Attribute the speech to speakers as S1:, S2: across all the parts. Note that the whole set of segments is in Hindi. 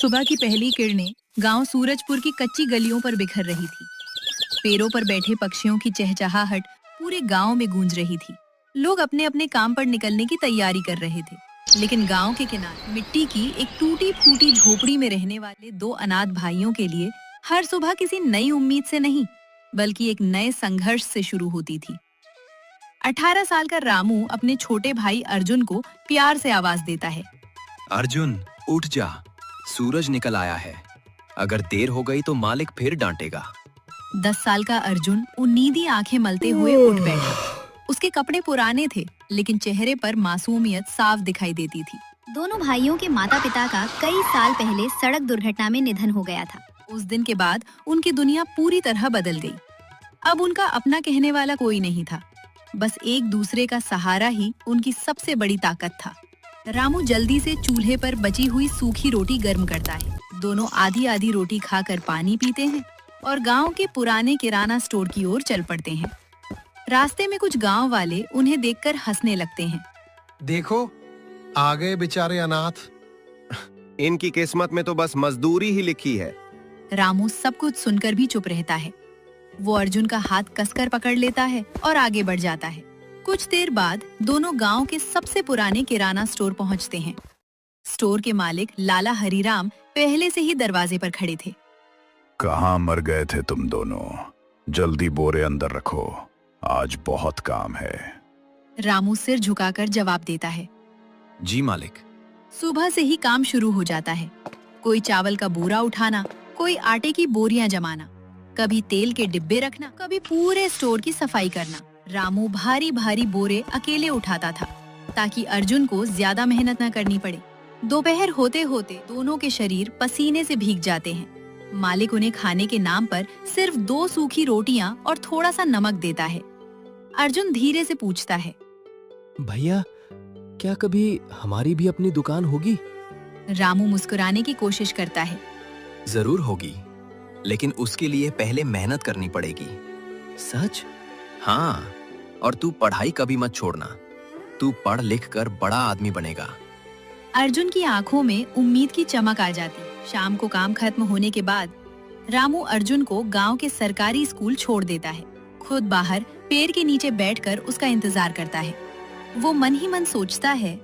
S1: सुबह की पहली किरणें गांव सूरजपुर की कच्ची गलियों पर बिखर रही थी। पेड़ों पर बैठे पक्षियों की चहचहाहट पूरे गांव में गूंज रही थी। लोग अपने अपने काम पर निकलने की तैयारी कर रहे थे, लेकिन गांव के किनारे मिट्टी की एक टूटी फूटी झोपड़ी में रहने वाले दो अनाथ भाइयों के लिए हर सुबह किसी नई उम्मीद से नहीं, बल्कि एक नए संघर्ष से शुरू होती थी। 18 साल का रामू अपने छोटे भाई अर्जुन को प्यार से आवाज देता है।
S2: अर्जुन, उठ जा, सूरज निकल आया है। अगर देर हो गई तो मालिक फिर डांटेगा।
S1: 10 साल का अर्जुन उन्नीदी आंखें मलते हुए उठ बैठा। उसके कपड़े पुराने थे, लेकिन चेहरे पर मासूमियत साफ दिखाई देती थी।
S3: दोनों भाइयों के माता पिता का कई साल पहले सड़क दुर्घटना में निधन हो गया था।
S1: उस दिन के बाद उनकी दुनिया पूरी तरह बदल गई। अब उनका अपना कहने वाला कोई नहीं था। बस एक दूसरे का सहारा ही उनकी सबसे बड़ी ताकत था। रामू जल्दी से चूल्हे पर बची हुई सूखी रोटी गर्म करता है। दोनों आधी आधी रोटी खाकर पानी पीते हैं और गांव के पुराने किराना स्टोर की ओर चल पड़ते हैं। रास्ते में कुछ गांव वाले उन्हें देखकर हंसने लगते हैं।
S4: देखो, आ गए बेचारे अनाथ।
S5: इनकी किस्मत में तो बस मजदूरी ही लिखी है।
S1: रामू सब कुछ सुनकर भी चुप रहता है। वो अर्जुन का हाथ कसकर पकड़ लेता है और आगे बढ़ जाता है। कुछ देर बाद दोनों गांव के सबसे पुराने किराना स्टोर पहुंचते हैं। स्टोर के मालिक लाला हरिराम पहले से ही दरवाजे पर खड़े थे।
S6: कहाँ मर गए थे तुम दोनों? जल्दी बोरे अंदर रखो, आज बहुत काम है।
S1: रामू सिर झुकाकर जवाब देता है।
S2: जी मालिक।
S1: सुबह से ही काम शुरू हो जाता है। कोई चावल का बोरा उठाना, कोई आटे की बोरियां जमाना, कभी तेल के डिब्बे रखना, कभी पूरे स्टोर की सफाई करना। रामू भारी भारी बोरे अकेले उठाता था, ताकि अर्जुन को ज्यादा मेहनत न करनी पड़े। दोपहर होते होते दोनों के शरीर पसीने से भीग जाते हैं। मालिक उन्हें खाने के नाम पर सिर्फ 2 सूखी रोटियां और थोड़ा सा नमक देता है। अर्जुन धीरे से पूछता है,
S7: भैया, क्या कभी हमारी भी अपनी दुकान होगी?
S1: रामू मुस्कुराने की कोशिश करता है।
S2: जरूर होगी, लेकिन उसके लिए पहले मेहनत करनी पड़ेगी।
S7: सच?
S2: हाँ, और तू पढ़ाई कभी मत छोड़ना। तू पढ़ लिख कर बड़ा आदमी बनेगा।
S1: अर्जुन की आंखों में उम्मीद की चमक आ जाती। शाम को काम खत्म होने के बाद रामू अर्जुन को गांव के सरकारी स्कूल छोड़ देता है। खुद बाहर पेड़ के नीचे बैठकर उसका इंतजार करता है। वो मन ही मन सोचता है,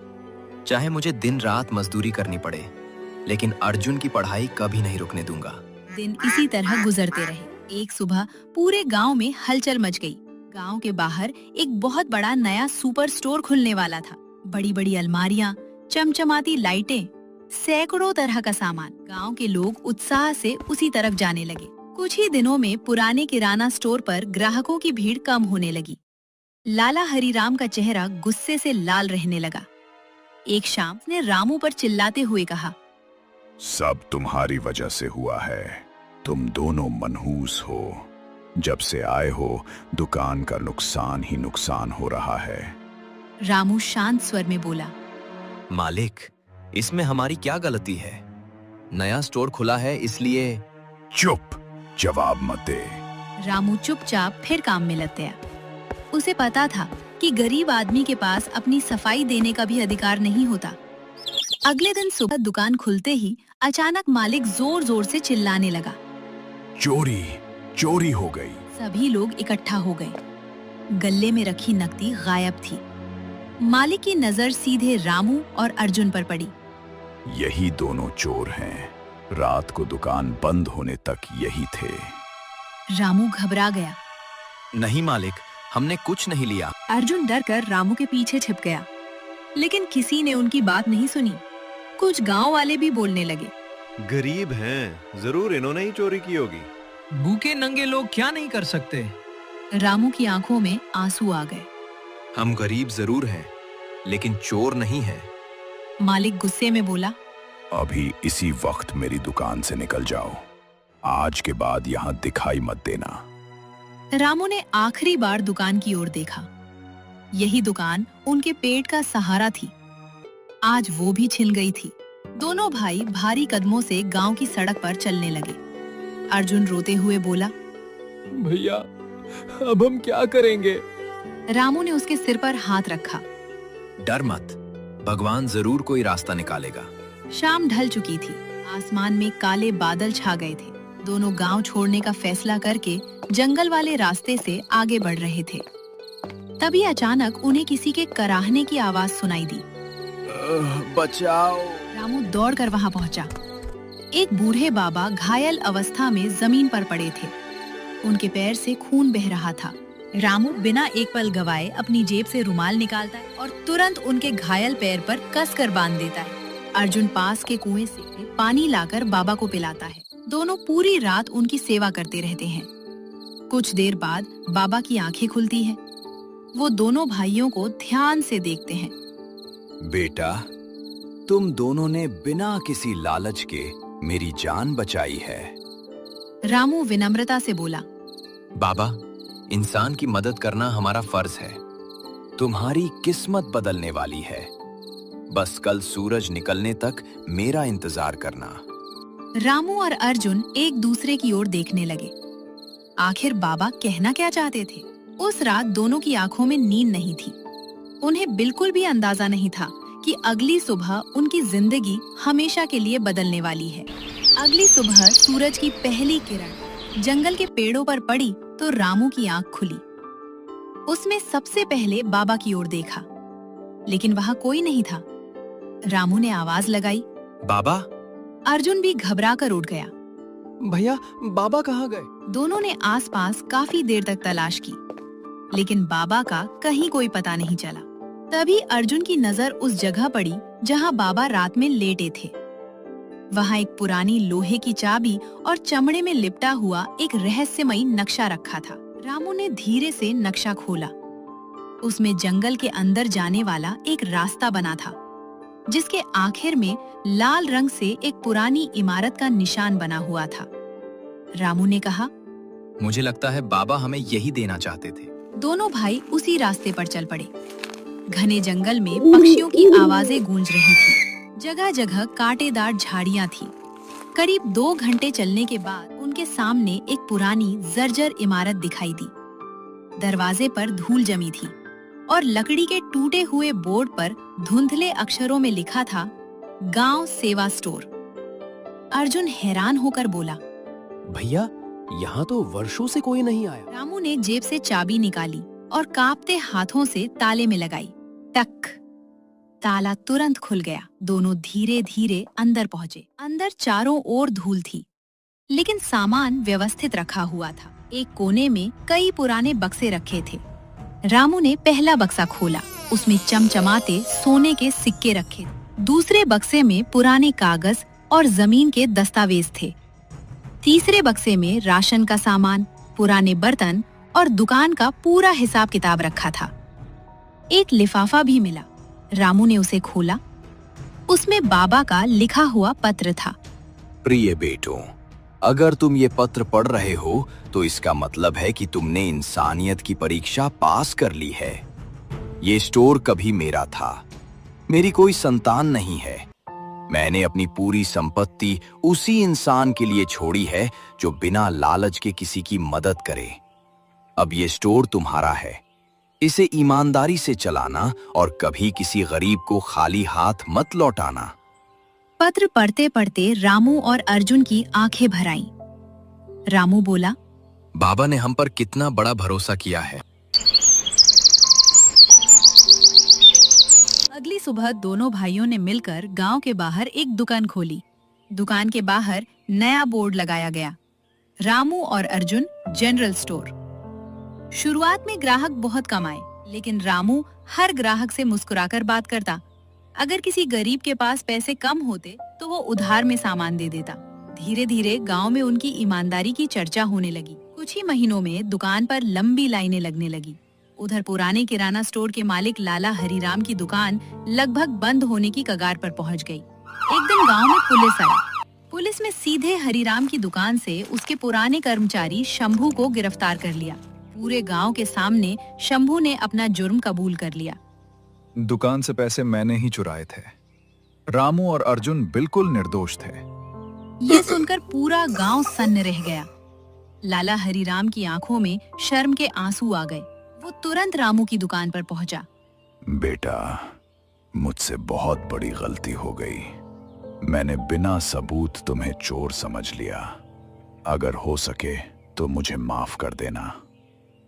S2: चाहे मुझे दिन रात मजदूरी करनी पड़े, लेकिन अर्जुन की पढ़ाई कभी नहीं रुकने दूंगा।
S1: दिन इसी तरह गुजरते रहे। एक सुबह पूरे गांव में हलचल मच गई। गांव के बाहर एक बहुत बड़ा नया सुपर स्टोर खुलने वाला था। बड़ी बड़ी अलमारियां, चमचमाती लाइटें, सैकड़ों तरह का सामान। गांव के लोग उत्साह से उसी तरफ जाने लगे। कुछ ही दिनों में पुराने किराना स्टोर पर ग्राहकों की भीड़ कम होने लगी। लाला हरिराम का चेहरा गुस्से से लाल रहने लगा। एक शाम उसने रामू पर चिल्लाते हुए कहा,
S6: सब तुम्हारी वजह से हुआ है। तुम दोनों मनहूस हो। जब से आए हो दुकान का नुकसान ही नुकसान हो रहा है।
S1: रामू शांत स्वर में बोला,
S2: मालिक, इसमें हमारी क्या गलती है? नया स्टोर खुला है इसलिए।
S6: चुप, जवाब मत दे।
S1: रामू चुपचाप फिर काम में लग गया। उसे पता था कि गरीब आदमी के पास अपनी सफाई देने का भी अधिकार नहीं होता। अगले दिन सुबह दुकान खुलते ही अचानक मालिक जोर जोर से चिल्लाने लगा,
S6: चोरी, चोरी हो गई।
S1: सभी लोग इकट्ठा हो गए। गल्ले में रखी नकदी गायब थी। मालिक की नजर सीधे रामू और अर्जुन पर पड़ी।
S6: यही दोनों चोर हैं। रात को दुकान बंद होने तक यही थे।
S1: रामू घबरा गया।
S2: नहीं मालिक, हमने कुछ नहीं लिया।
S1: अर्जुन डरकर रामू के पीछे छिप गया, लेकिन किसी ने उनकी बात नहीं सुनी। कुछ गांव वाले भी बोलने लगे,
S5: गरीब हैं, जरूर इन्होंने ही चोरी की होगी।
S8: भूखे नंगे लोग क्या नहीं कर सकते?
S1: रामू की आंखों में आंसू आ गए।
S2: हम गरीब जरूर हैं, लेकिन चोर नहीं हैं।
S1: मालिक गुस्से में बोला,
S6: अभी इसी वक्त मेरी दुकान से निकल जाओ। आज के बाद यहाँ दिखाई मत देना।
S1: रामू ने आखिरी बार दुकान की ओर देखा। यही दुकान उनके पेट का सहारा थी। आज वो भी छिन गई थी। दोनों भाई भारी कदमों से गांव की सड़क पर चलने लगे। अर्जुन रोते हुए बोला,
S7: भैया, अब हम क्या करेंगे?
S1: रामू ने उसके सिर पर हाथ रखा।
S2: डर मत, भगवान जरूर कोई रास्ता निकालेगा।
S1: शाम ढल चुकी थी। आसमान में काले बादल छा गए थे। दोनों गांव छोड़ने का फैसला करके जंगल वाले रास्ते से आगे बढ़ रहे थे। तभी अचानक उन्हें किसी के कराहने की आवाज सुनाई दी।
S7: बचाओ!
S1: रामू दौड़कर वहां पहुंचा। एक बूढ़े बाबा घायल अवस्था में जमीन पर पड़े थे। उनके पैर से खून बह रहा था। रामू बिना एक पल गवाए अपनी जेब से रुमाल निकालता है और तुरंत उनके घायल पैर पर कसकर बांध देता है। अर्जुन पास के कुएं से पानी लाकर बाबा को पिलाता है। दोनों पूरी रात उनकी सेवा करते रहते हैं। कुछ देर बाद बाबा की आंखें खुलती हैं। वो दोनों भाइयों को ध्यान से देखते हैं।
S6: बेटा, तुम दोनों ने बिना किसी लालच के मेरी जान बचाई है।
S1: रामू विनम्रता से बोला,
S2: बाबा, इंसान की मदद करना हमारा फर्ज है।
S6: तुम्हारी किस्मत बदलने वाली है। बस कल सूरज निकलने तक मेरा इंतजार करना।
S1: रामू और अर्जुन एक दूसरे की ओर देखने लगे। आखिर बाबा कहना क्या चाहते थे? उस रात दोनों की आंखों में नींद नहीं थी। उन्हें बिल्कुल भी अंदाजा नहीं था कि अगली सुबह उनकी जिंदगी हमेशा के लिए बदलने वाली है। अगली सुबह सूरज की पहली किरण जंगल के पेड़ों पर पड़ी तो रामू की आंख खुली। उसमें सबसे पहले बाबा की ओर देखा, लेकिन वहां कोई नहीं था। रामू ने आवाज लगाई,
S2: बाबा।
S1: अर्जुन भी घबराकर उठ गया।
S7: भैया, बाबा कहाँ गए?
S1: दोनों ने आसपास काफी देर तक तलाश की, लेकिन बाबा का कहीं कोई पता नहीं चला। तभी अर्जुन की नजर उस जगह पड़ी जहां बाबा रात में लेटे थे। वहां एक पुरानी लोहे की चाबी और चमड़े में लिपटा हुआ एक रहस्यमयी नक्शा रखा था। रामू ने धीरे से नक्शा खोला। उसमें जंगल के अंदर जाने वाला एक रास्ता बना था, जिसके आखिर में लाल रंग से एक पुरानी इमारत का निशान बना हुआ था। रामू ने कहा,
S2: मुझे लगता है बाबा हमें यही देना चाहते थे।
S1: दोनों भाई उसी रास्ते पर चल पड़े। घने जंगल में पक्षियों की आवाजें गूंज रही थी। जगह जगह कांटेदार झाड़ियां थी। करीब 2 घंटे चलने के बाद उनके सामने एक पुरानी जर्जर इमारत दिखाई दी। दरवाजे पर धूल जमी थी और लकड़ी के टूटे हुए बोर्ड पर धुंधले अक्षरों में लिखा था, गांव सेवा स्टोर। अर्जुन हैरान होकर बोला,
S7: भैया, यहाँ तो वर्षों से कोई नहीं आया।
S1: रामू ने जेब से चाबी निकाली और कांपते हाथों से ताले में लगाई। टक! ताला तुरंत खुल गया। दोनों धीरे धीरे अंदर पहुंचे। अंदर चारों ओर धूल थी, लेकिन सामान व्यवस्थित रखा हुआ था। एक कोने में कई पुराने बक्से रखे थे। रामू ने पहला बक्सा खोला। उसमें चमचमाते सोने के सिक्के रखे। दूसरे बक्से में पुराने कागज और जमीन के दस्तावेज थे। तीसरे बक्से में राशन का सामान, पुराने बर्तन और दुकान का पूरा हिसाब किताब रखा था। एक लिफाफा भी मिला। रामू ने उसे खोला। उसमें बाबा का लिखा हुआ पत्र था।
S6: प्रिय बेटों, अगर तुम ये पत्र पढ़ रहे हो तो इसका मतलब है कि तुमने इंसानियत की परीक्षा पास कर ली है। ये स्टोर कभी मेरा था। मेरी कोई संतान नहीं है। मैंने अपनी पूरी संपत्ति उसी इंसान के लिए छोड़ी है जो बिना लालच के किसी की मदद करे। अब ये स्टोर तुम्हारा है। इसे ईमानदारी से चलाना और कभी किसी गरीब को खाली हाथ मत लौटाना।
S1: पत्र पढ़ते पढ़ते रामू और अर्जुन की आंखें भर आईं। रामू बोला,
S2: बाबा ने हम पर कितना बड़ा भरोसा किया है।
S1: अगली सुबह दोनों भाइयों ने मिलकर गांव के बाहर एक दुकान खोली। दुकान के बाहर नया बोर्ड लगाया गया, रामू और अर्जुन जनरल स्टोर। शुरुआत में ग्राहक बहुत कम आए, लेकिन रामू हर ग्राहक से मुस्कुराकर बात करता। अगर किसी गरीब के पास पैसे कम होते तो वो उधार में सामान दे देता। धीरे धीरे गांव में उनकी ईमानदारी की चर्चा होने लगी। कुछ ही महीनों में दुकान पर लंबी लाइनें लगने लगी। उधर पुराने किराना स्टोर के मालिक लाला हरिराम की दुकान लगभग बंद होने की कगार पर पहुंच गई। एक दिन गांव में पुलिस आई। पुलिस में सीधे हरिराम की दुकान से उसके पुराने कर्मचारी शंभू को गिरफ्तार कर लिया। पूरे गांव के सामने शंभू ने अपना जुर्म कबूल कर लिया।
S9: दुकान से पैसे मैंने ही चुराए थे। रामू और अर्जुन बिल्कुल निर्दोष थे।
S1: ये सुनकर पूरा गांव सन्न रह गया। लाला हरिराम की आंखों में शर्म के आंसू आ गए। वो तुरंत रामू की दुकान पर पहुंचा।
S6: बेटा, मुझसे बहुत बड़ी गलती हो गई।
S9: मैंने बिना सबूत तुम्हें चोर समझ लिया। अगर हो सके तो मुझे माफ कर देना।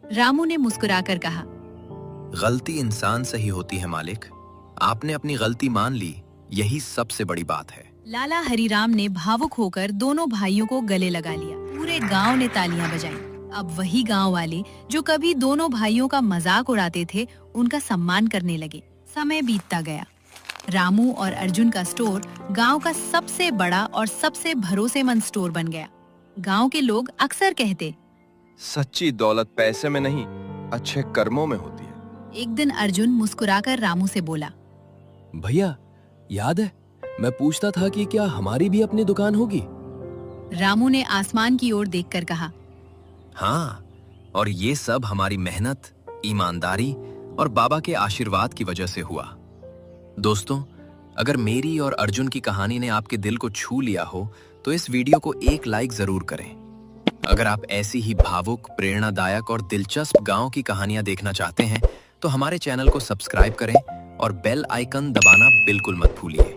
S1: रामू ने मुस्कुराकर कहा,
S2: गलती इंसान से ही होती है मालिक। आपने अपनी गलती मान ली, यही सबसे बड़ी बात है।
S1: लाला हरिराम ने भावुक होकर दोनों भाइयों को गले लगा लिया। पूरे गांव ने तालियां बजाईं। अब वही गांव वाले जो कभी दोनों भाइयों का मजाक उड़ाते थे, उनका सम्मान करने लगे। समय बीतता गया। रामू और अर्जुन का स्टोर गांव का सबसे बड़ा और सबसे भरोसेमंद स्टोर बन गया। गांव के लोग अक्सर कहते,
S5: सच्ची दौलत पैसे में नहीं, अच्छे कर्मों में होती है।
S1: एक दिन अर्जुन मुस्कुराकर रामू से बोला,
S7: भैया याद है मैं पूछता था कि क्या हमारी भी अपनी दुकान होगी?
S1: रामू ने आसमान की ओर देखकर कहा,
S2: हाँ, और ये सब हमारी मेहनत, ईमानदारी और बाबा के आशीर्वाद की वजह से हुआ। दोस्तों, अगर मेरी और अर्जुन की कहानी ने आपके दिल को छू लिया हो तो इस वीडियो को एक लाइक जरूर करें। अगर आप ऐसी ही भावुक, प्रेरणादायक और दिलचस्प गांव की कहानियां देखना चाहते हैं तो हमारे चैनल को सब्सक्राइब करें और बेल आइकन दबाना बिल्कुल मत भूलिए।